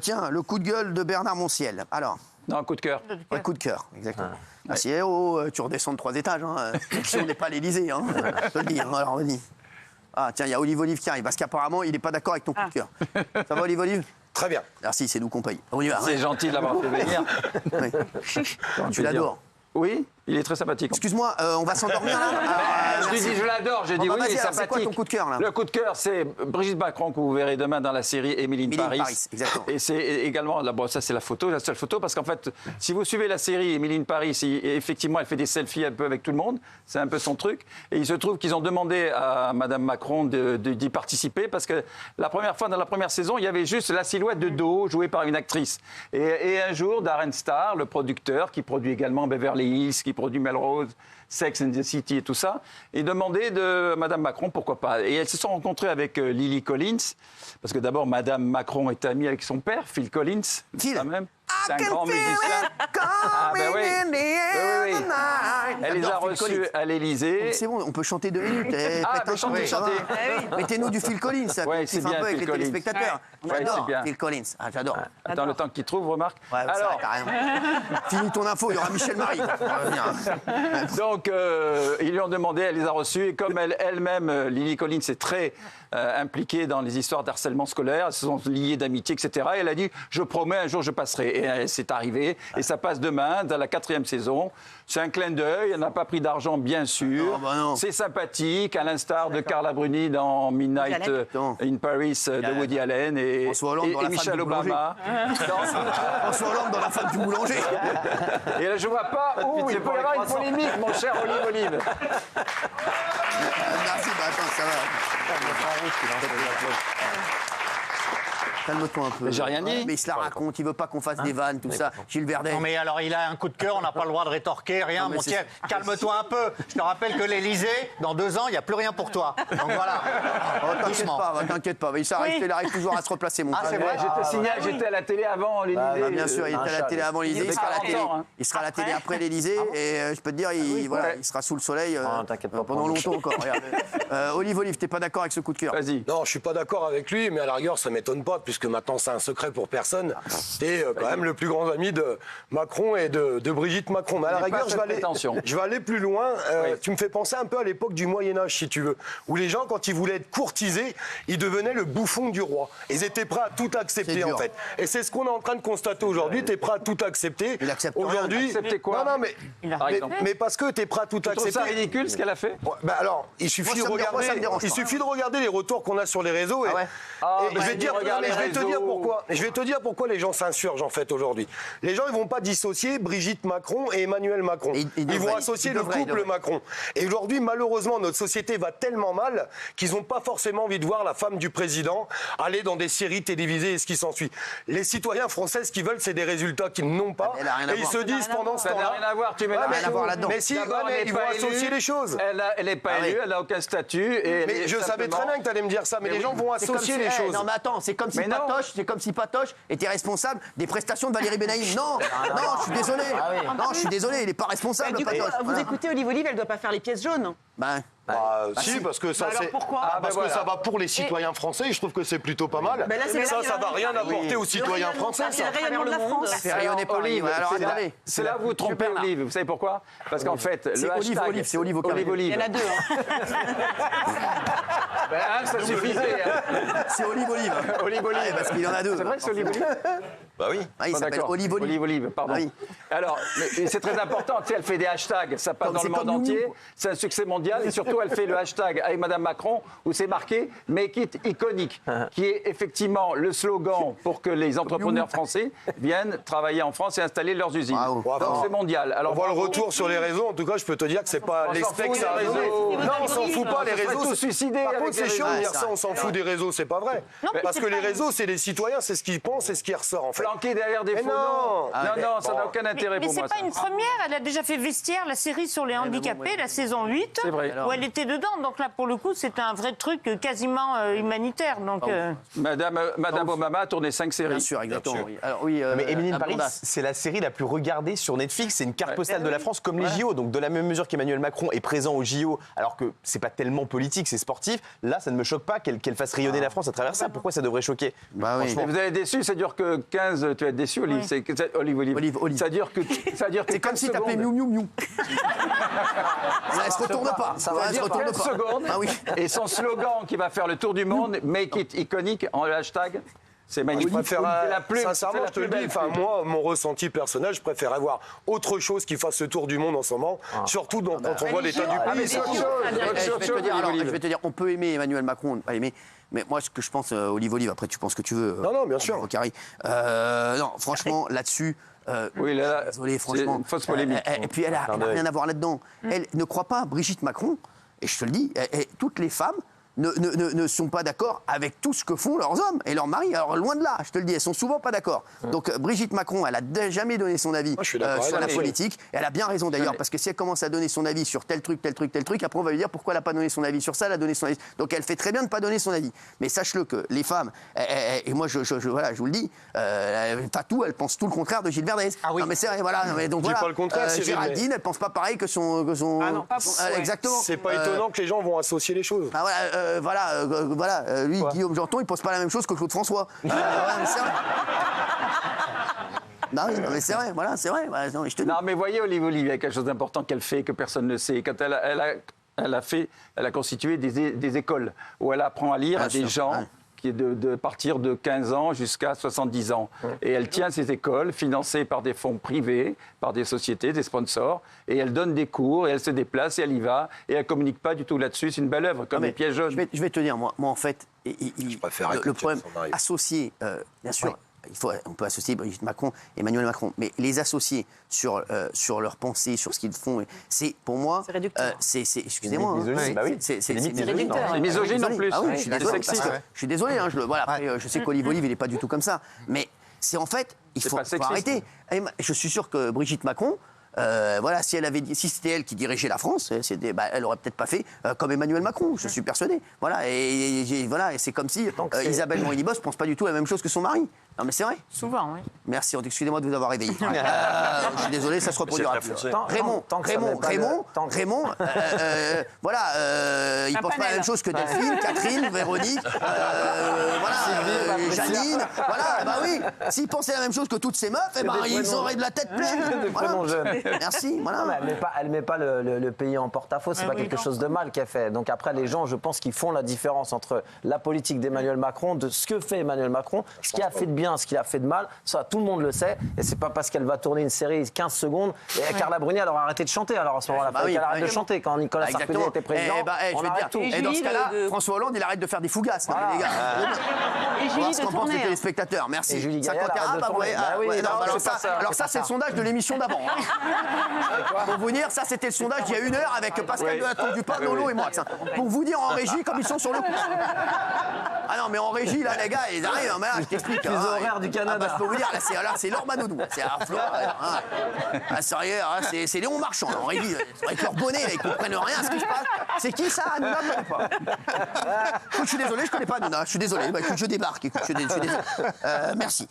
Tiens, le coup de gueule de Bernard Montiel. Alors. Non, coup de cœur. Ouais, coup de cœur, exactement. Ah, si, tu redescends de 3 étages. Hein. Si on n'est pas à l'Élysée, hein. Je te le dis. Hein. Alors, vas-y. Ah, tiens, il y a Olive qui arrive, parce qu'apparemment, il n'est pas d'accord avec ton coup de cœur. Ça va, Olive? Très bien. Merci, c'est nous qu'on paye. On y va. C'est gentil de l'avoir fait venir. Oui. Tu l'adores. Oui, il est très sympathique. Excuse-moi, on va s'endormir là. Je lui dis, je l'adore. J'ai dit oui, il est sympathique. C'est quoi ton coup de cœur là? Le coup de cœur, c'est Brigitte Macron que vous verrez demain dans la série Emily in Paris. Exactement. Et c'est également, là, bon, ça c'est la photo, la seule photo, parce qu'en fait, si vous suivez la série Emily in Paris, effectivement, elle fait des selfies un peu avec tout le monde. C'est un peu son truc. Et il se trouve qu'ils ont demandé à Madame Macron d'y participer, parce que la première fois, dans la première saison, il y avait juste la silhouette de dos jouée par une actrice. Et un jour, Darren Star, le producteur, qui produit également Beverly Hills, qui produit Melrose, Sex and the City et tout ça, et demandé de Madame Macron pourquoi pas. Et elles se sont rencontrées avec Lily Collins, parce que d'abord Madame Macron est amie avec son père, Phil Collins, quand même. C'est un grand musicien. Ah ben oui. Oui. Elle les a reçus à l'Élysée. C'est bon, on peut chanter 2 minutes. Chanter. Mettez-nous du Phil Collins, ça c'est bien, un peu avec les Collins. téléspectateurs. J'adore Phil Collins. Ah, j'adore. Attends, le temps qu'il trouve, remarque. Ouais, alors, finis ton info, il y aura Michel Marie. Donc, ils lui ont demandé, elle les a reçus, et comme elle-même, Lily Collins, est très impliquée dans les histoires d'harcèlement scolaire, elles se sont liées d'amitié, etc. Et elle a dit, je promets, un jour je passerai. Et c'est arrivé, et ça passe demain, dans la 4e saison. C'est un clin d'œil, elle n'a pas pris d'argent, bien sûr. Non. C'est sympathique, à l'instar de Carla Bruni dans Midnight in Paris de Woody Allen et Michelle Obama. François Hollande dans La femme du boulanger. Et là, je vois pas où il peut y avoir une polémique, mon cher Olive. Merci, attends, ça va. Calme-toi un peu. Mais j'ai rien dit. Mais il se la raconte, il veut pas qu'on fasse des vannes, tout ça. Gilles Verdet. Non mais alors il a un coup de cœur, on n'a pas le droit de rétorquer, rien, mon Thierry. Calme-toi un peu. Je te rappelle que l'Élysée, dans 2 ans, il n'y a plus rien pour toi. Donc voilà. T'inquiète pas, il arrive toujours à se replacer, mon frère. C'est vrai. J'étais à la télé avant l'Élysée. Bien sûr, il était à la télé avant l'Élysée, il sera à la télé après l'Élysée, et je peux te dire, il sera sous le soleil pendant longtemps encore. Olive, t'es pas d'accord avec ce coup de cœur? Vas-y. Non, je suis pas d'accord avec lui, mais à la rigueur, ça m'étonne pas, puisque maintenant c'est un secret pour personne. T'es quand même le plus grand ami de Macron et de Brigitte Macron. Mais à la rigueur, je vais aller plus loin. Tu me fais penser un peu à l'époque du Moyen-Âge, si tu veux, où les gens, quand ils voulaient être courtisés, ils devenaient le bouffon du roi. Ils étaient prêts à tout accepter, en fait. Et c'est ce qu'on est en train de constater aujourd'hui. T'es prêt à tout accepter. Il accepte aujourd'hui. Accepter quoi? Non, mais parce que t'es prêt à tout accepter. Tu trouves ça ridicule, ce qu'elle a fait? Alors, il suffit de regarder les retours qu'on a sur les réseaux. Je vais te dire pourquoi les gens s'insurgent en fait aujourd'hui. Les gens ils vont pas dissocier Brigitte Macron et Emmanuel Macron. Ils vont associer le couple Macron. Et aujourd'hui malheureusement notre société va tellement mal qu'ils n'ont pas forcément envie de voir la femme du président aller dans des séries télévisées et ce qui s'ensuit. Les citoyens français ce qu'ils veulent c'est des résultats qu'ils n'ont pas et ils se disent pendant ce temps-là. Ça n'a rien à voir. Tu mets rien à voir là-dedans. Mais si, ils vont associer les choses. Elle n'est pas élue, elle n'a aucun statut. Mais je savais très bien que tu allais me dire ça. Mais les gens vont associer les choses. Non mais attends, c'est comme si Patoche était responsable des prestations de Valérie Benaïm. Non, je suis désolé. Non, je suis désolé, il n'est pas responsable, Patoche. Vous écoutez Olive, elle ne doit pas faire les pièces jaunes. Si, parce que ça, alors c'est. pourquoi Parce que ça va pour les citoyens français, et je trouve que c'est plutôt pas mal. Ça va rien apporter aux citoyens français. C'est le rayonnement de la France. C'est rayonner par Olive, alors attendez. c'est là où vous trompez Olive. Vous savez pourquoi? Parce qu'en fait, le hashtag. C'est Olive au carré. Il y en a 2. Ça suffisait. C'est Olive. Parce qu'il y en a 2. C'est vrai que c'est Olive. Bah oui. Il s'appelle Olive, pardon. Alors, mais c'est très important, tu sais, elle fait des hashtags, ça passe dans le monde entier, c'est un succès mondial, et surtout, elle fait le hashtag avec Madame Macron, où c'est marqué « Make it iconique », qui est effectivement le slogan pour que les entrepreneurs français viennent travailler en France et installer leurs usines. Donc, c'est mondial. Alors, on voit le retour sur les réseaux, en tout cas, je peux te dire que c'est pas les specs, ça a donné. Non, on s'en fout pas, les réseaux. Tout suicider. Par contre, c'est chiant de dire ça, on s'en fout des réseaux, c'est pas vrai. Parce que les réseaux, c'est les citoyens, c'est ce qu'ils pensent et ce qui ressort, en fait. Planqué derrière des faux noms. Non, ça n'a aucun intérêt pour moi. Mais c'est pas une première, elle a déjà fait Vestiaire, la série sur les handicapés, la saison 8. vrai. où elle était dedans. Donc là, pour le coup, c'est un vrai truc quasiment humanitaire. Donc, Madame Obama a tourné 5 séries. Bien sûr, exactement. Oui. Alors, oui, Mais Emily in Paris, Amanda. c'est la série la plus regardée sur Netflix. C'est une carte postale de la France, comme les JO. Donc, de la même mesure qu'Emmanuel Macron est présent aux JO, alors que c'est pas tellement politique, c'est sportif. Là, ça ne me choque pas qu'elle fasse rayonner la France à travers ça. Pourquoi ça devrait choquer? Bah oui. Mais vous allez être déçu, ça dure que 15. Tu vas être déçu, Olive. Olive. Ça dure que. C'est comme si t'appelais Miou Miou Miou. Elle se retourne pas. Ça dure 15 secondes. Ah oui. Et son slogan qui va faire le tour du monde, Make it iconic, en hashtag. C'est magnifique. Sincèrement, je te le dis, moi, mon ressenti personnel, je préfère avoir autre chose qui fasse le tour du monde en ce moment, surtout quand on voit l'état du pays. Je vais te dire, on peut aimer Emmanuel Macron, pas aimer. Mais moi, ce que je pense, Olive, après, tu penses ce que tu veux. Non, bien sûr. Carré. Non, franchement, là-dessus. Oui, là, désolé, franchement. c'est une fausse polémique. Et puis, elle n'a rien à voir là-dedans. Elle ne croit pas Brigitte Macron, et je te le dis, toutes les femmes ne sont pas d'accord avec tout ce que font leurs hommes et leurs maris. Alors, loin de là, je te le dis, elles sont souvent pas d'accord. Donc, Brigitte Macron, elle a jamais donné son avis sur la politique. Et elle a bien raison d'ailleurs, parce que si elle commence à donner son avis sur tel truc, après on va lui dire pourquoi elle n'a pas donné son avis sur ça, elle a donné son avis. Donc, elle fait très bien de ne pas donner son avis. Mais sache-le que les femmes, et moi, je vous le dis, Fatou, elle pense tout le contraire de Gilles Verdez. Ah oui. Non, mais c'est vrai, voilà. Donc, Dis pas le contraire, Cyril, Géraldine, elle pense pas pareil que son. Ah non, pas pour- ouais. Exactement. C'est pas étonnant que les gens vont associer les choses. Lui, Guillaume Janton, il pense pas la même chose que Claude François. Mais c'est vrai. Non, mais c'est vrai, voilà, c'est vrai. Voilà, non, je te dis. Non, mais voyez, Olive, il y a quelque chose d'important qu'elle fait que personne ne sait. Quand elle a constitué des écoles où elle apprend à lire à des gens. Ouais. Qui est de partir de 15 ans jusqu'à 70 ans. Et elle tient ces écoles financées par des fonds privés, par des sociétés, des sponsors, et elle donne des cours, et elle se déplace, et elle y va, et elle ne communique pas du tout là-dessus. C'est une belle œuvre, comme les pièges jaunes. Je vais te dire, moi en fait, préfère le problème, son mari. associer, bien sûr, on peut associer Brigitte Macron, Emmanuel Macron, mais les associer sur leurs pensées, sur ce qu'ils font, c'est pour moi, C'est réducteur. excusez-moi, misogyne, bah oui. c'est réducteur. C'est misogyne en plus. Ah oui, je suis C'est désolé. sexiste. Je suis désolé. Voilà, après, je sais qu'Olive, il n'est pas du tout comme ça, mais c'est en fait, il faut pas sexiste. arrêter. Et je suis sûr que Brigitte Macron. Voilà, si c'était elle qui dirigeait la France, elle aurait peut-être pas fait comme Emmanuel Macron, je suis persuadé. Voilà, et c'est comme si Isabelle Morini-Bos pense pas du tout la même chose que son mari. Non, mais c'est vrai. souvent, oui. Merci, excusez-moi de vous avoir réveillé. Je suis désolé, ça se reproduira plus. Raymond, il pense pas la même chose que Delphine, Catherine, Véronique, Janine. Voilà, bah oui. S'il pensait la même chose que toutes ces meufs, ils auraient de la tête pleine. Voilà. Merci, voilà. Non, mais elle met pas le pays en porte-à-faux, c'est pas quelque chose de mal qu'elle fait. Donc après, les gens, je pense qu'ils font la différence entre la politique d'Emmanuel Macron, de ce que fait Emmanuel Macron, ce qu'il a fait de bien, ce qu'il a fait de mal, ça tout le monde le sait. Et c'est pas parce qu'elle va tourner une série 15 secondes et Carla Bruni, elle aura arrêté de chanter. Alors à ce moment-là, qu'elle arrête de chanter. Quand Nicolas Sarkozy était président, on arrête tout. Et dans ce cas-là, François Hollande, il arrête de faire des fougasses, Voilà. les gars. Et Voir Julie ce de qu'en pensent les tourner. téléspectateurs. Merci. Et Julie Gaillet, 50 elle arrête de tourner. alors ça, c'est le sondage de l'émission d'avant. Pour vous dire, ça, c'était le sondage il y a 1 heure avec Pascal de la Tour du Pin, Nolo et moi. Pour vous dire en régie, comme ils sont sur le coup. Ah non, mais en régie, là, les gars, ils arrivent. Mais là, je t'explique. Les horaires du Canada. Je peux vous dire, là, c'est Laure Manodou. C'est à Florent. Sérieux, c'est Léon Marchand, là, en régie. Avec leur bonnet, là, ils comprennent rien à ce qui se passe. C'est qui ça, Hanouna? Je ne connais pas. Écoute, je suis désolé, je ne connais pas Hanouna. Je suis désolé. Écoute, je débarque. Écoute, je suis désolé. Merci.